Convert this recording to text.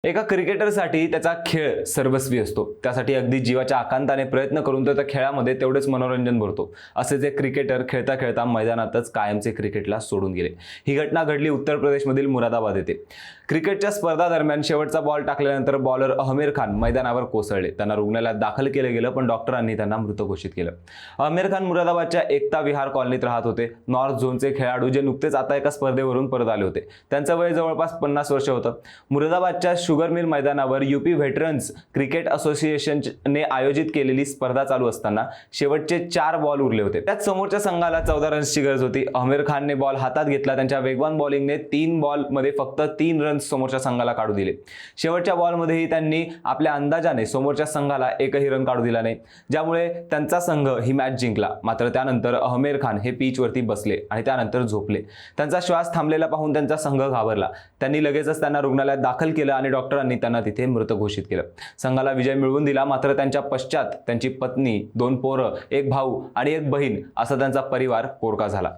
एका क्रिकेटरसाठी त्याचा खेळ सर्वस्वी असतो. त्यासाठी अगदी जीवाच्या आकांताने प्रयत्न करून तो त्या खेळामध्ये तेवढेच मनोरंजन भरतो. असेच एक क्रिकेटर खेळता खेळता मैदानातच कायमचे क्रिकेटला सोडून गेले. ही घटना घडली उत्तर प्रदेशमधील मुरादाबाद येथे. क्रिकेटच्या स्पर्धा दरम्यान शेवटचा बॉल टाकल्यानंतर बॉलर आमिर खान मैदानावर कोसळले. त्यांना रुग्णालयात दाखल केले गेलं, पण डॉक्टरांनी त्यांना मृत घोषित केलं. आमिर खान मुरादाबादच्या एकता विहार कॉलनीत राहत होते. नॉर्थ झोनचे खेळाडू जे नुकतेच आता एका स्पर्धेवरून परत आले होते. त्यांचं वय जवळपास 50 वर्ष होतं. मुरादाबादच्या शुगर मिल मैदानावर यूपी व्हेटरन्स क्रिकेट असोसिएशनने आयोजित केलेली स्पर्धा चालू असताना शेवटचे 4 बॉल उरले होते. त्यात समोरच्या संघाला 14 रन्सची गरज होती. आमिर खानने बॉल हातात घेतला. त्यांच्या वेगवान बॉलिंगने 3 बॉलमध्ये फक्त 3 रन्स समोरच्या संघाला काढू दिले. शेवटच्या बॉलमध्येही त्यांनी आपल्या अंदाजाने समोरच्या संघाला एकही रन काढू दिला नाही, ज्यामुळे त्यांचा संघ ही मॅच जिंकला. मात्र त्यानंतर आमिर खान हे पिचवरती बसले आणि त्यानंतर झोपले. त्यांचा श्वास थांबलेला पाहून त्यांचा संघ घाबरला. त्यांनी लगेचच त्यांना रुग्णालयात दाखल केलं आणि डॉक्टरांनी त्यांना तिथे मृत घोषित केलं. संघाला विजय मिळवून दिला. मात्र त्यांच्या पश्चात त्यांची पत्नी, 2 पोरं, 1 भाऊ आणि 1 बहीण असा त्यांचा परिवार पोरका झाला.